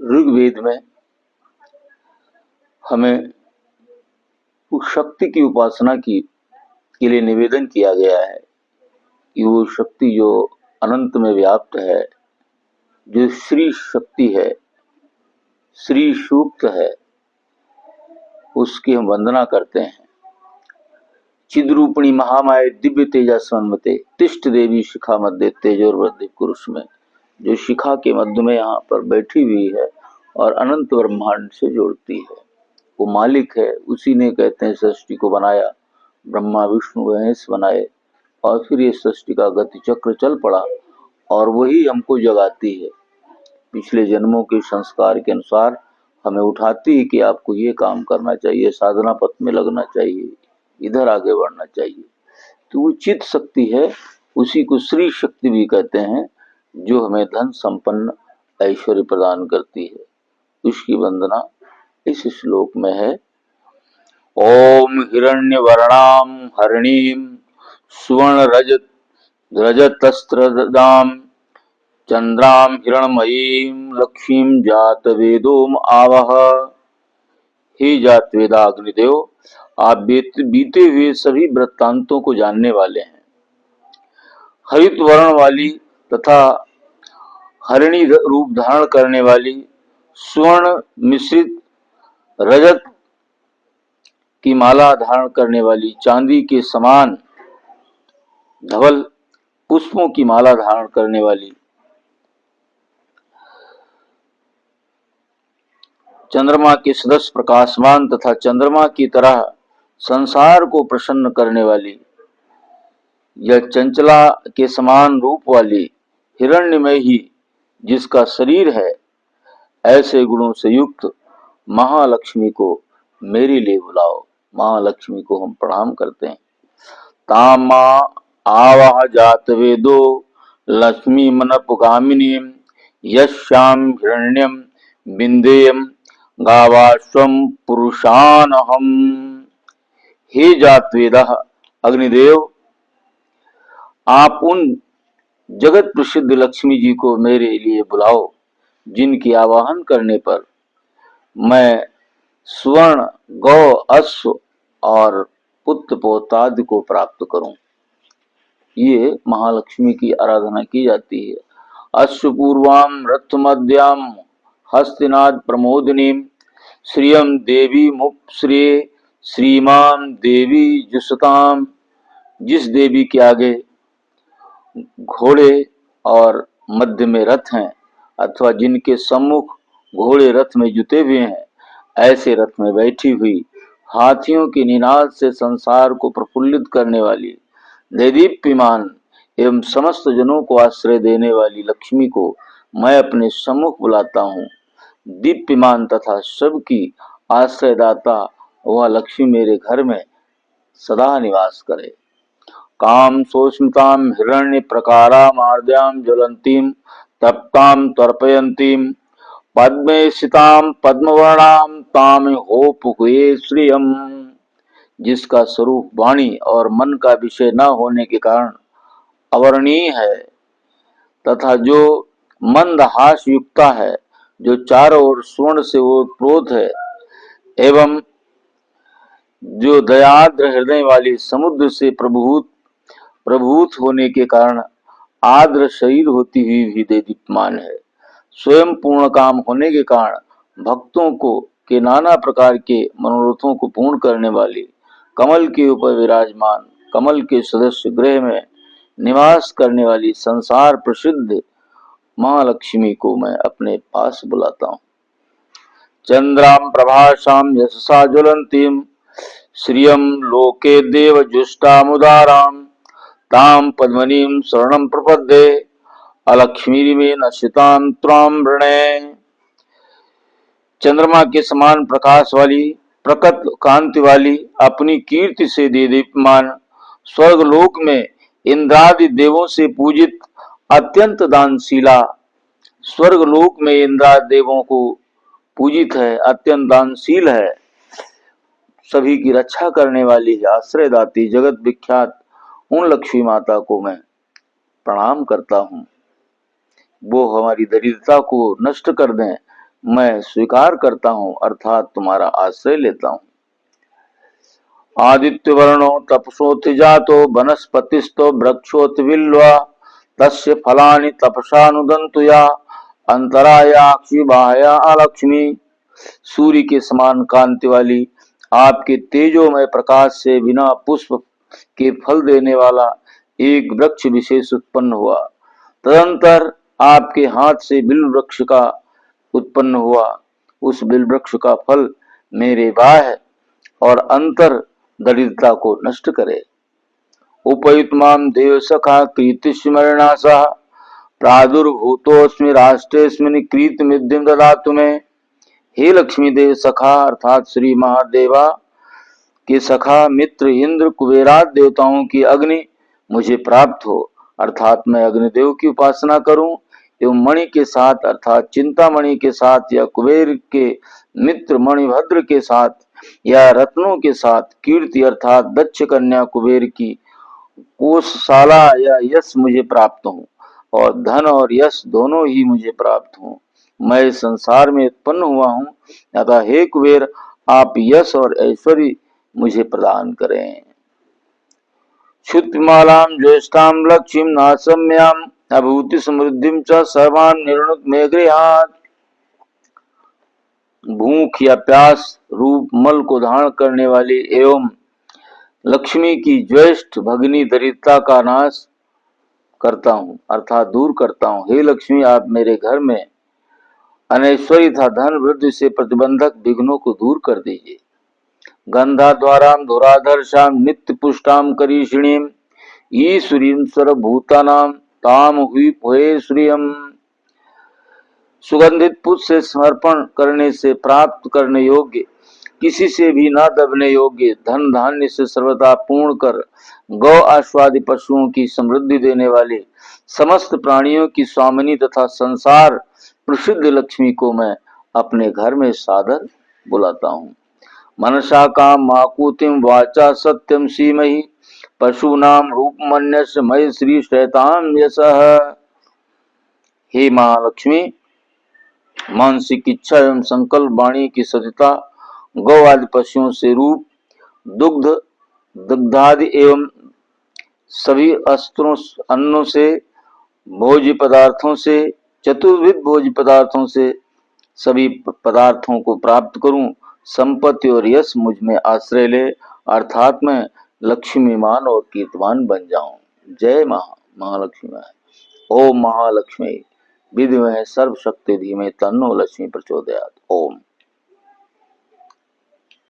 ऋग्वेद में हमें उस शक्ति की उपासना के लिए निवेदन किया गया है कि वो शक्ति जो अनंत में व्याप्त है, जो श्री शक्ति है, श्री सूक्त है, उसकी हम वंदना करते हैं। चिद्रूपिणी महामाया दिव्य तेजा स्वन्मते तिष्ठ देवी शिखा मध्य तेजोर्वर्धित कुरुष में, जो शिखा के मध्य में यहाँ पर बैठी हुई है और अनंत ब्रह्मांड से जोड़ती है, वो मालिक है। उसी ने कहते हैं सृष्टि को बनाया, ब्रह्मा विष्णु महेश बनाए और फिर ये सृष्टि का गति चक्र चल पड़ा और वही हमको जगाती है। पिछले जन्मों के संस्कार के अनुसार हमें उठाती है कि आपको ये काम करना चाहिए, साधना पथ में लगना चाहिए, इधर आगे बढ़ना चाहिए। तो वो चित्त शक्ति है, उसी को श्री शक्ति भी कहते हैं, जो हमें धन संपन्न ऐश्वर्य प्रदान करती है। उसकी वंदना इस श्लोक में है। ओम हिरण्यवर्णाम हरिणीम सुवर्ण रजतस्त्रदाम चंद्राम हिरणमयीम लक्ष्मीम जात वेदोम आवह। हे जात वेदा अग्निदेव, आप बीते हुए सभी वृत्तांतों को जानने वाले हैं। हरित वर्ण वाली तथा हरिणी रूप धारण करने वाली, स्वर्ण मिश्रित रजत की माला धारण करने वाली, चांदी के समान धवल पुष्पों की माला धारण करने वाली, चंद्रमा के सदस्य प्रकाशमान तथा चंद्रमा की तरह संसार को प्रसन्न करने वाली, यह चंचला के समान रूप वाली हिरण्यमय ही जिसका शरीर है, ऐसे गुणों से युक्त महालक्ष्मी को मेरे लिए बुलाओ। महालक्ष्मी को हम प्रणाम करते हैं। तामा आवाह जात वेदो लक्ष्मी मनपुगामिनी यश्याम हिरण्यम बिंदेयम गावाश्वम पुरुषानहम। हे जात वेदा अग्निदेव, आप उन जगत प्रसिद्ध लक्ष्मी जी को मेरे लिए बुलाओ, जिनकी आवाहन करने पर मैं स्वर्ण गौ अश्व और पुत्र पौत्रादि को प्राप्त करूं। ये महालक्ष्मी की आराधना की जाती है। अश्वपूर्वाम रथमद्याम हस्तिनाद प्रमोदिनीम श्रियम देवी मुप्श्रिये श्रीमान देवी जुसताम। जिस देवी के आगे घोड़े और मध्य में रथ हैं, अथवा जिनके सम्मुख घोड़े रथ में जुते हुए हैं, ऐसे रथ में बैठी हुई, हाथियों की निनाद से संसार को प्रफुल्लित करने वाली, दैदीप्यमान एवं समस्त जनों को आश्रय देने वाली लक्ष्मी को मैं अपने सम्मुख बुलाता हूँ। दीप्यमान तथा सबकी आश्रयदाता वह लक्ष्मी मेरे घर में सदा निवास करे। काम सोष्मताम हिरण्य प्रकारामार्द्याम ज्वलंतीम तप्ताम तर्पयंतीम पद्मे सिताम पद्मवर्णाम ताम होपुकुये श्रियम। जिसका स्वरूप वाणी और मन का विषय न होने के कारण अवर्णीय है, तथा जो मंद हास युक्ता है, जो चारों ओर स्वर्ण से ओतप्रोत है, एवं जो दयाद्र हृदय वाली समुद्र से प्रभूत होने के कारण आद्र शरीर होती हुई भी दीप्यमान है। स्वयं पूर्ण काम होने के कारण भक्तों को के नाना प्रकार के मनोरथों को पूर्ण करने वाली, कमल के ऊपर विराजमान, कमल के सदस्य गृह में निवास करने वाली संसार प्रसिद्ध महालक्ष्मी को मैं अपने पास बुलाता हूँ। चंद्राम प्रभासाम यशसा ज्वलंतीम श्रियम लोके देव जुष्टामुदाराम ताम पद्मनीम शरणम प्रपद्ये अलक्ष्मी में नशिताम त्राम वृणे। चंद्रमा के समान प्रकाश वाली, प्रकट कांति वाली, अपनी कीर्ति से दीप्यमान, स्वर्ग लोक में इंद्रादि देवों से पूजित, अत्यंत दानशीला, स्वर्ग लोक में इंद्रादि देवों को पूजित है, अत्यंत दानशील है, सभी की रक्षा करने वाली, आश्रयदाती, जगत विख्यात उन लक्ष्मी माता को मैं प्रणाम करता हूँ। वो हमारी दरिद्रता को नष्ट कर दें, मैं स्वीकार करता हूँ अर्थात तुम्हारा आश्रय लेता हूँ। आदित्य वर्णो तपसोऽथ जातो वनस्पतिस्तो वृक्षोऽथ बिल्वा तस्य फलानि तपसानुदन्तु या अंतरायाक्षि बाह्या अलक्ष्मी। सूर्य के समान कांति वाली आपके तेजोमय प्रकाश से बिना पुष्प के फल देने वाला एक वृक्ष विशेष उत्पन्न हुआ। तदंतर आपके हाथ से बिल वृक्ष का उत्पन्न हुआ। उस बिल वृक्ष का फल मेरे बाह्य और अंतर दरिद्रता को नष्ट करे। उपयुतमाम देव सखा कृतिस्मरणासः प्रादुर्भूतोस्मि राष्ट्रेस्मिन् कृतमिद्धिं ददातु मे। हे लक्ष्मी देव सखा अर्थात श्री महादेवा के सखा मित्र इंद्र कुबेराद देवताओं की अग्नि मुझे प्राप्त हो अर्थात मैं अग्निदेव की उपासना करूं एवं मणि के साथ अर्थात चिंतामणि के साथ या कुबेर के मित्र मणिभद्र के साथ या रत्नों के साथ कीर्ति अर्थात दक्ष कन्या कुबेर की कोषशाला या यश मुझे प्राप्त हो और धन और यश दोनों ही मुझे प्राप्त हो। मैं संसार में उत्पन्न हुआ हूँ अतः हे कुबेर आप यश और ऐश्वर्य मुझे प्रदान करें। क्षुत्पिमालां ज्येष्ठां लक्ष्मीं नासम्याम् अभूति समृद्धिं च सर्वां निर्णुत मे गृहात्। भूख या प्यास रूप मल को धारण करने वाली एवं लक्ष्मी की ज्येष्ठ भगिनी दरिद्रता का नाश करता हूँ अर्थात दूर करता हूँ। हे लक्ष्मी आप मेरे घर में अनैश्वर्य तथा धन वृद्धि से प्रतिबंधक विघ्नों को दूर कर दीजिए। गंधाद्वारां धुराधर्षां नित्य पुष्टां करीषिणीं ईश्वरीं सर्वभूतानां ताम हुई भुये श्रियम्। सुगंधित पुष्प से समर्पण करने से प्राप्त करने योग्य किसी से भी न दबने योग्य धन धान्य से सर्वदा पूर्ण कर गौ आश्वादी पशुओं की समृद्धि देने वाले समस्त प्राणियों की स्वामिनी तथा संसार प्रसिद्ध लक्ष्मी को मैं अपने घर में सादर बुलाता हूँ। मनसा काम माकुतिम वाचा सत्यम सीमहि पशूनाम रूपमन्यस्य मय श्री शैताम यशः। हे महालक्ष्मी मानसिक इच्छा एवं संकल्प वाणी की सत्यता गौ आदि पशुओं से रूप दुग्ध दुग्धादि एवं सभी अस्त्रों अन्नों से भोज्य पदार्थों से चतुर्विध भोज्य पदार्थों से सभी पदार्थों को प्राप्त करूं। संपत्ति और यश मुझ में आश्रय ले अर्थात मैं लक्ष्मीमान और कीर्तमान बन जाऊं। जय महालक्ष्मी। ओम महालक्ष्मी विद्महे सर्वशक्ति धीमहि तन्नो लक्ष्मी प्रचोदयात्। ओम।